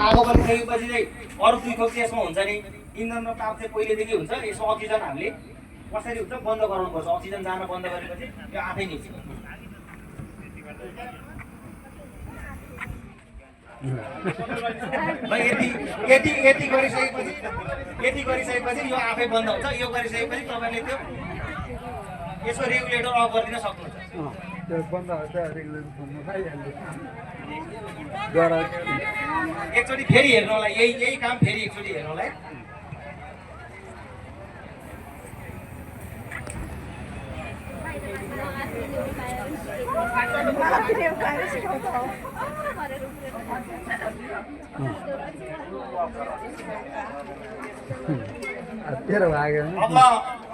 आगो बलिसकेपछि चाहिँ अरू दुई थोक चाहिँ यसमा हुन्छ नि इन्धन र ताप चाहिँ पहिलेदेखि हुन्छ। यसमा अक्सिजन हामीले कसरी हुन्छ बन्द गराउनुपर्छ। अक्सिजन जान बन्द गरेपछि यो आफै निस्किन्छ। यति गरिसकेपछि यो आफै बन्द हुन्छ। यो गरिसकेपछि तपाईँले त्यो यसको रेगुलेटर अफ गरिदिन सक्नुहुन्छ। एकचोटि फेरि हेर्नलाई यही काम फेरि एकचोटि हेर्नलाई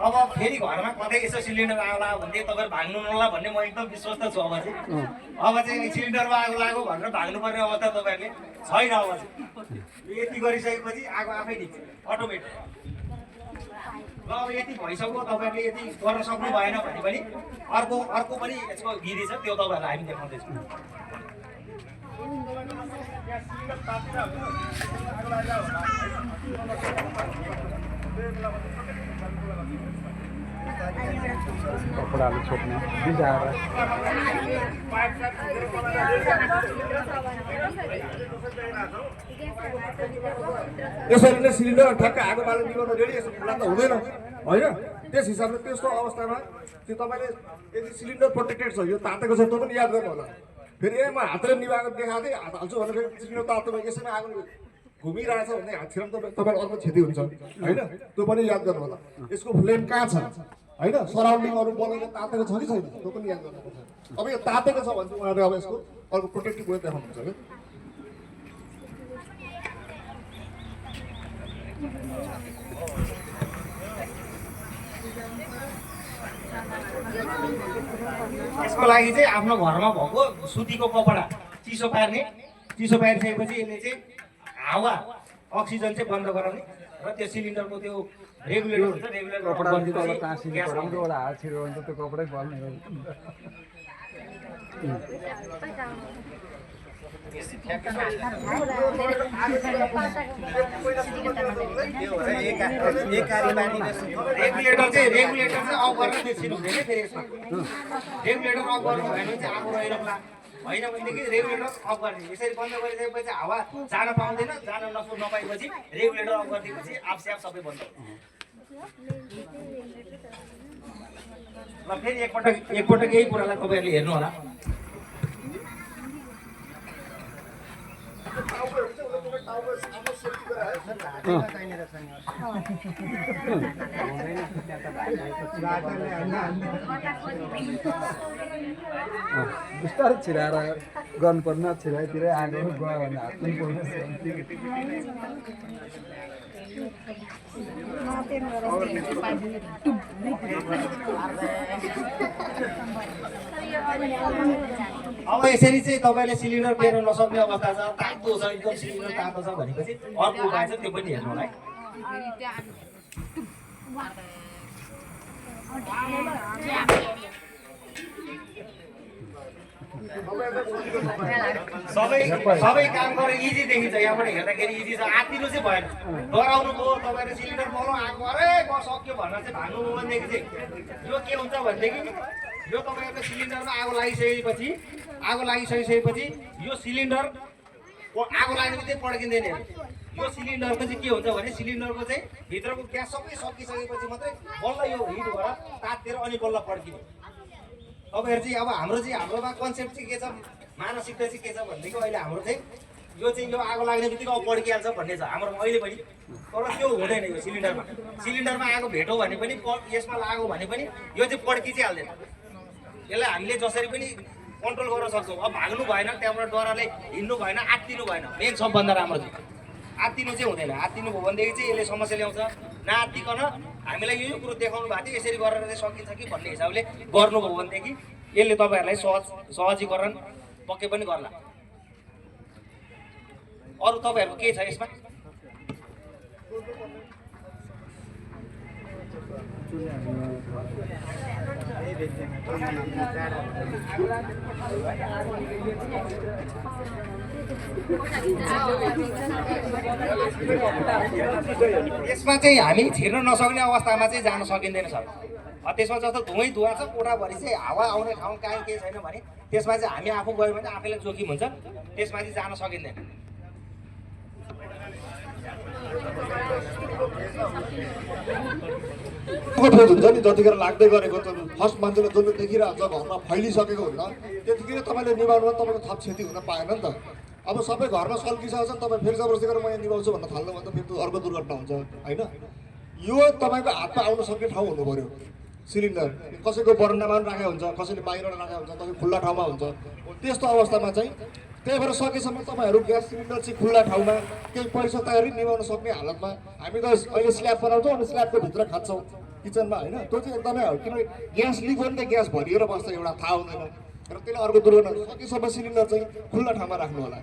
अब फेरि घरमा कतै यसो सिलिन्डर आउला भन्ने तपाईहरु भाग्नु नला भन्ने म एकदम विश्वस्त छु। अब चाहिँ सिलिन्डरमा आगो लाग्यो भनेर भाग्नुपर्ने अवस्था तपाईहरुले छैन। अब चाहिँ यति गरिसकेपछि आगो आफै निस्क्छ अटोमेटिक। ल अब यति भइसक्यो तपाईहरुले यति गर्न सक्नु भएन भने पनि अर्को पनि यसको विधि छ, त्यो तपाईहरुलाई हामी देखाउँदैछौँ। कपडाले छोप्ने बिजाएर यसरी नै सिलिन्डर ठ्याक्क आगो बाल्न निभाउन रेडी यसो खुला त हुँदैन होइन। त्यस हिसाबले त्यस्तो अवस्थामा त्यो तपाईँले यदि सिलिन्डर प्रोटेक्टेड छ, यो तातेको छ, त्यो पनि याद गर्नु होला। फेरि म हातले निभाएको देखाएको थिएँ, हात हाल्छु भने फेरि सिलिन्डर तातो यसैमा आगो घुमिरहेछ भने हात छिराउनु तपाईँको अर्को क्षति हुन्छ होइन। त्यो पनि याद गर्नु होला। यसको फ्लेम कहाँ छ होइन, सराउन्डिङ अरू बनाएर तातेको छ कि छैन त्यो पनि याद गर्नुपर्छ। अब यो तातेको छ भने चाहिँ उहाँहरूले अब यसको अर्को प्रोटेक्टिभ वे देखाउनुहुन्छ क्या। यसको लागि चाहिँ आफ्नो घरमा भएको सुतीको कपडा चिसो पारिसकेपछि यसले चाहिँ हावा अक्सिजन चाहिँ बन्द गराउने र त्यो सिलिन्डरको त्यो रेगुलेटर हुन्छ, रेगुलेटर कपडा टाँसिनु पर्यो नि त, एउटा हात छिरो भने त त्यो कपडै बल्ने हो। रेगुलेटर चाहिँ अफ गरेर निस्किनु हुँदैन। फेरि यसमा रेगुलेटर अफ गर्नु भएन भने चाहिँ आगो रहिरहला, होइन भनेदेखि रेगुलेटर अफ गर्ने। यसरी बन्द गरिसकेपछि हावा जान पाउँदैन, जान नपाएपछि रेगुलेटर अफ गरिदिएपछि आफसे आफ सबै बन्द हुन्छ। ल फेरि एकपटक यही कुरालाई तपाईँहरूले हेर्नु होला। बिस्तारै छिराएर गर्नुपर्ने, छिराइतिरै आगो गयो भने हात पनि पोल्छ। अब यसरी चाहिँ तपाईँले सिलिन्डर पेर्न नसक्ने अवस्था छ, तातो छ, एकदम सिलिन्डर तातो छ भनेपछि अर्को उपाय छ, त्यो पनि हेर्नु होला है। सबै काम गरेर इजी देखिन्छ, यहाँबाट हेर्दाखेरि इजी छ। आत्तिनु चाहिँ भएन, डराउनु भयो तपाईँले सिलिन्डर बोलाउँ आगो अरे सक्यो भनेर चाहिँ भाग्नु भयो भनेदेखि चाहिँ यो के हुन्छ भनेदेखि यो तपाईँहरूले सिलिन्डरमा आगो लागिसकेपछि यो सिलिन्डर आगो लाग्ने बित्तिकै पड्किँदैन। यो सिलिन्डरको चाहिँ के हुन्छ भने सिलिन्डरको चाहिँ भित्रको ग्यास सबै सकिसकेपछि मात्रै बल्ल यो हिट भएर तातेर अनि बल्ल पड्किने। तपाईँहरू चाहिँ अब हाम्रोमा कन्सेप्ट चाहिँ के छ, मानसिकता चाहिँ के छ भनेदेखि अहिले हाम्रो चाहिँ यो आगो लाग्ने बित्तिकै अब पड्किहाल्छ भन्ने छ हाम्रोमा अहिले पनि। तर त्यो हुँदैन। यो सिलिन्डरमा आगो भेटौँ भने पनि यसमा लाग्यो भने पनि यो चाहिँ पड्कि चाहिँ हाल्दैन। यसलाई हामीले जसरी पनि कन्ट्रोल गर्न सक्छौँ। अब भाग्नु भएन, त्यहाँबाट डराले हिँड्नु भएन, आत्तिनु भएन। मेन सबभन्दा राम्रो चाहिँ आत्तिनु चाहिँ हुँदैन। आत्तिनु भयो भनेदेखि चाहिँ यसले समस्या ल्याउँछ। नआत्तिकन हामीलाई यो कुरो देखाउनु भएको थियो, यसरी गरेर चाहिँ सकिन्छ कि भन्ने हिसाबले गर्नुभयो भनेदेखि यसले तपाईँहरूलाई सहजीकरण पक्कै पनि गर्ला। अरू तपाईँहरूको के छ यसमा? यसमा चाहिँ हामी छिर्न नसक्ने अवस्थामा चाहिँ जान सकिँदैन सर। त्यसमा जस्तो धुवा छ कोठाभरि चाहिँ हावा आउने ठाउँ कहीँ केही छैन भने त्यसमा चाहिँ हामी आफू गयो भने आफैलाई जोखिम हुन्छ, त्यसमा चाहिँ जान सकिँदैन। हुन्छ नि जतिखेर लाग्दै गरेको त फर्स्ट मान्छेले जसले देखिरहेको हुन्छ घरमा फैलिसकेको हुन्छ त्यतिखेर तपाईँले निभाउनुमा तपाईँको थप क्षति हुन पाएन नि त। अब सबै घरमा सल्किसकेको छ तपाईँ फेरि जबरजस्ती गरेर म यहाँ निभाउँछु भन्न थाल्नु भने त फेरि अर्को दुर्घटना हुन्छ होइन। यो तपाईँको हातमा आउन सक्ने ठाउँ हुनु पऱ्यो। सिलिन्डर कसैको बरन्डामा पनि राखेको हुन्छ, कसैले बाहिर राखेको हुन्छ, तपाईँ खुल्ला ठाउँमा हुन्छ। त्यस्तो अवस्थामा चाहिँ त्यही भएर सकेसम्म तपाईँहरू ग्यास सिलिन्डर चाहिँ खुल्ला ठाउँमा केही पैसा तयारी निभाउन सक्ने हालतमा हामी त अहिले स्ल्याब बनाउँछौँ अनि स्ल्याबको भित्र खान्छौँ किचनमा होइन। त्यो चाहिँ एकदमै हो किनभने ग्यास लिक भने त ग्यास भरिएर बस्छ एउटा थाहा हुँदैन र त्यसले अर्को दुर्घटना सकेसम्म सिलिन्डर चाहिँ खुल्ला ठाउँमा राख्नु होला।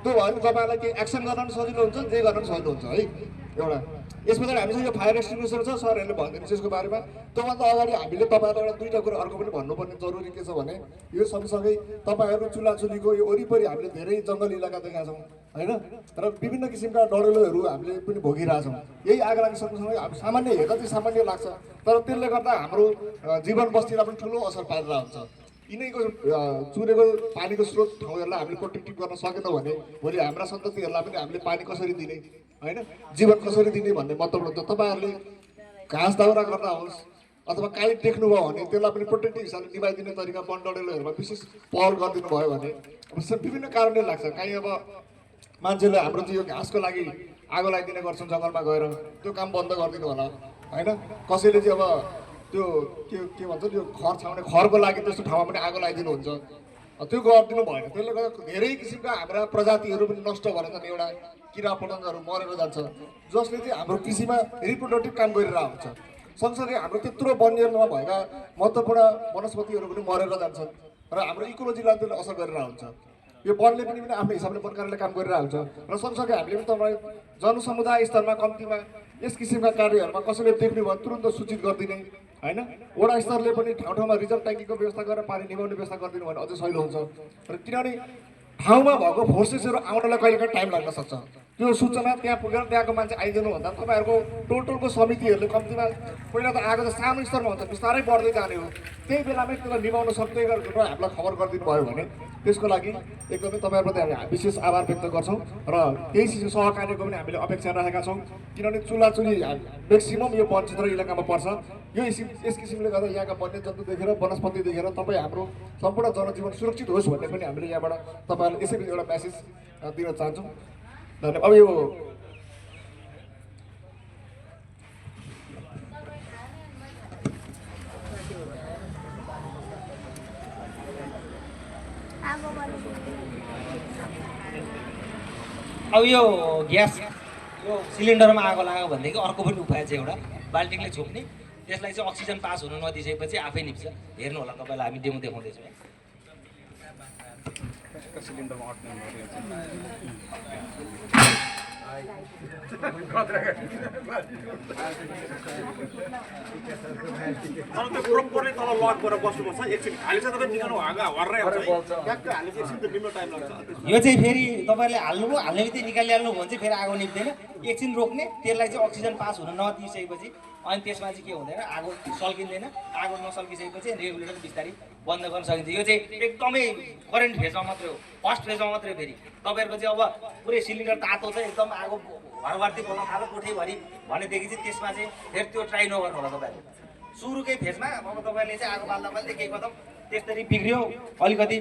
त्यो भयो भने तपाईँलाई केही एक्सन गर्न पनि सजिलो हुन्छ, जे गर्न पनि सजिलो हुन्छ है। एउटा यसमा चाहिँ हामीसँग यो फायर एक्सटिङ्ग्विसर छ, सरहरूले भनिदिनुहोस् यसको बारेमा। त्योभन्दा अगाडि हामीले तपाईँहरूलाई एउटा दुईवटा कुरा अर्को पनि भन्नुपर्ने जरुरी के छ भने यो सँगसँगै तपाईँहरू चुलाचुलीको यो वरिपरि हामीले धेरै जङ्गल इलाका देखाएको छौँ होइन र विभिन्न किसिमका डढेलोहरू हामीले पनि भोगिरहेछौँ। यही आग लागि सँगसँगै हामी सामान्य हेर्दा चाहिँ सामान्य लाग्छ तर त्यसले गर्दा हाम्रो जीवन बस्तीलाई पनि ठुलो असर पारिरहेको हुन्छ। यिनैको चुरेको पानीको स्रोत ठाउँहरूलाई हामीले प्रोटेक्टिभ गर्न सकेनौँ भने भोलि हाम्रा सन्ततिहरूलाई पनि हामीले पानी कसरी दिने होइन, जीवन कसरी दिने भन्ने मतलब हुन्छ। तपाईँहरूले घाँस दाउरा गर्दा होस् अथवा काहीँ देख्नुभयो भने त्यसलाई पनि प्रोटेक्टिभ हिसाबले निभाइदिने तरिका वन डढेलोहरूमा विशेष पहल गरिदिनु भयो भने अब विभिन्न कारणले लाग्छ। काहीँ अब मान्छेले हाम्रो चाहिँ यो घाँसको लागि आगो लगाइदिने गर्छन् जङ्गलमा गएर, त्यो काम बन्द गरिदिनु होला होइन। कसैले चाहिँ अब त्यो के भन्छ त्यो खर छाउने खरको लागि त्यस्तो ठाउँमा पनि आगो लगाइदिनुहुन्छ, त्यो गरिदिनु भएन। त्यसले गर्दा धेरै किसिमका हाम्रा प्रजातिहरू पनि नष्ट भएर जाने, एउटा किरा पतङ्गहरू मरेर जान्छ जसले चाहिँ हाम्रो कृषिमा रिप्रोडक्टिभ काम गरिरहेको हुन्छ। सँगसँगै हाम्रो त्यत्रो वन्यमा भएका महत्त्वपूर्ण वनस्पतिहरू पनि मरेर जान्छन् र हाम्रो इकोलोजीलाई त्यसले असर गरिरहेको हुन्छ। यो वनले पनि आफ्नो हिसाबले प्रकारले काम गरिरहेको हुन्छ र सँगसँगै हामीले पनि तपाईँ जनसमुदाय स्तरमा कम्तीमा यस किसिमका कार्यहरूमा कसैले देख्ने भयो तुरन्त सूचित गरिदिने होइन। वडा स्तरले पनि ठाउँ ठाउँमा रिजर्भ ट्याङ्कीको व्यवस्था गरेर पानी निभाउने व्यवस्था गरिदिनु भने अझै सजिलो हुन्छ र किनभने ठाउँमा भएको फोर्सेसहरू आउनलाई कहिलेकाहीँ टाइम लाग्न सक्छ। त्यो सूचना त्यहाँ पुगेर त्यहाँको मान्छे आइदिनु भन्दा तपाईँहरूको टोटलको समितिहरूले कम्तीमा पहिला त आगो त सानो स्तरमा हुन्छ, बिस्तारै बढ्दै जाने हो। त्यही बेलामै त्यसलाई निभाउन सक्दै गरेर हामीलाई खबर गरिदिनु भयो भने त्यसको लागि एकदमै तपाईँहरूप्रति हामी विशेष आभार व्यक्त गर्छौँ र केही सहकार्यको पनि हामीले अपेक्षा राखेका छौँ। किनभने चुलाचुली म्याक्सिमम् यो वन क्षेत्र इलाकामा पर्छ। यस किसिमले गर्दा यहाँका वन्यजन्तु देखेर वनस्पति देखेर तपाईँ हाम्रो सम्पूर्ण जनजीवन सुरक्षित होस् भन्ने पनि हामीले यहाँबाट तपाईँहरूलाई यसै एउटा मेसेज दिन चाहन्छौँ। धन्यवाद। अब यो ग्यास यो सिलिन्डरमा आगो लाग्यो भनेदेखि अर्को पनि उपाय चाहिँ एउटा बाल्टिङले छोप्ने, त्यसलाई चाहिँ अक्सिजन पास हुन नदिइसकेपछि आफै निप्छ। हेर्नु होला तपाईँलाई हामी डेमो देखाउँदैछौँ है। त्यो प्रोपरली तल लक गरेर बस्नुपर्छ। एकछिन खाली छ तपाईँ निकाल्नु हर्रै आउँछ ट्याक्क हालेपछि एकछिन त निम्न टाइम लाग्छ। यो चाहिँ फेरि तपाईँले हाल्नुभयो, हाल्ने बित्तिकै निकालिहाल्नु भने चाहिँ फेरि आगो निप्दैन। एकछिन रोक्ने, त्यसलाई चाहिँ अक्सिजन पास हुन नदिइसकेपछि अनि त्यसमा चाहिँ के हुँदैन, आगो सल्किँदैन। आगो नसल्किसकेपछि रेगुलेटर बिस्तारै बन्द गर्न सकिन्छ। यो चाहिँ एकदमै करेन्ट फेजमा मात्रै हो, फर्स्ट फेजमा मात्रै। फेरि तपाईँहरूको चाहिँ अब पुरै सिलिन्डर तातो छ, एकदम आगो घरवार्ती बोल्न थाल्यो कोठैभरि भनेदेखि चाहिँ त्यसमा चाहिँ फेरि त्यो ट्राई नगर्नु होला तपाईँहरू। सुरुकै फेजमा अब तपाईँले चाहिँ आगो बाल्दा बाल्दै केही कदम त्यसरी बिग्रियो, अलिकति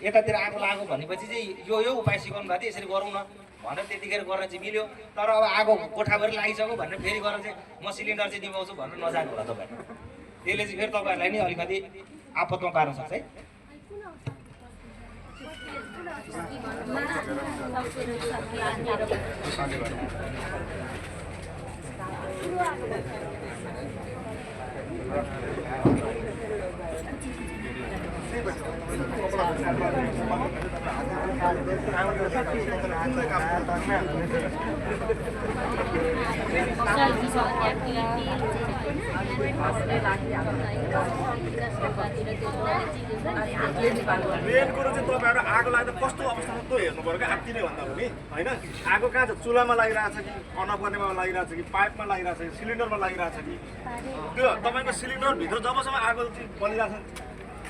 यतातिर आगो लाग्यो भनेपछि चाहिँ यो उपाय सिकाउनु भएको थियो, यसरी गरौँ न भनेर त्यतिखेर गर्न चाहिँ मिल्यो। तर अब आगो कोठाभरि लागिसक्यो भनेर फेरि गरेर चाहिँ म सिलिन्डर चाहिँ निभाउँछु भनेर नजानु होला तपाईँहरू। त्यसले चाहिँ फेरि तपाईँहरूलाई नि अलिकति आपतमा पार्न सक्छ है। मेन कुरो चाहिँ तपाईँहरू आगो लाग्दा कस्तो अवस्थामा त्यो हेर्नु पऱ्यो क्या आत्तिने भन्दा पनि होइन आगो कहाँ छ चुलामा लागिरहेछ कि अन्नपर्नेमा लागिरहेछ कि पाइपमा लागिरहेछ कि सिलिन्डरमा लागिरहेछ कि त्यो तपाईँको सिलिन्डरभित्र जबसम्म आगो चाहिँ बलिरहेछ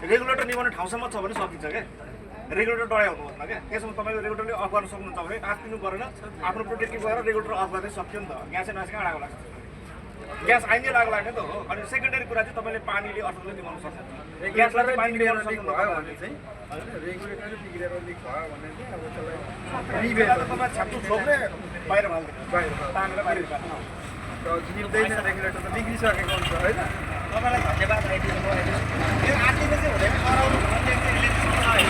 रेगुलेटर निभाउने ठाउँसम्म छ भने सकिन्छ क्या रेगुलेटर डढाउनु भन्दा क्या त्यसमा तपाईँले रेगुलेटरले अफ गर्न सक्नुहुन्छ भने आत्तिनु परेन आफ्नो प्रोटेक्टिभ गरेर रेगुलेटर अफ गर्दै सक्यो नि त ग्यासै नआएपछि कहाँ आगो लाग्छ ग्यास आइनै लागु लाग्ने त हो अनि सेकेन्डरी कुरा चाहिँ तपाईँले पानीले अर्कोले निभाउनु सक्छ ग्यासलाई चाहिँ पानीले निभाउनु सक्नुहुन्छ रेगुलेटरै बिग्रेर लिक भयो भने चाहिँ अब त्यसलाई तपाईँ छ्याप्टु छोप्ने बाहिर फाल्ने तानेर बाहिर निकाल्नु जिल्दैन रेगुलेटर त बिग्रिसकेको हुन्छ होइन तपाईँलाई धन्यवाद आइदिनु भयो यो आर्टिने चाहिँ हुँदैन कराउनु भन्ने चाहिँ इलेक्ट्रिसिटी होइन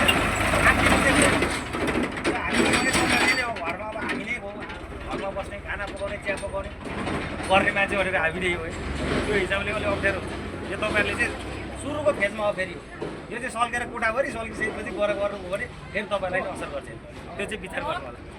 आर्टिने चाहिँ हामीले घरमा अब हामी नै हो घरमा बस्ने खाना पकाउने चिया पकाउने गर्ने मान्छे भनेको हामी नै हो त्यो हिसाबले अलिक अप्ठ्यारो हुन्छ यो तपाईँहरूले चाहिँ सुरुको फेजमा हो फेरि यो चाहिँ सल्केर कुटाभरि सल्किसकेपछि गएर गर्नुभयो भने फेरि तपाईँलाई नै असर गर्छ त्यो चाहिँ विचार गर्नु होला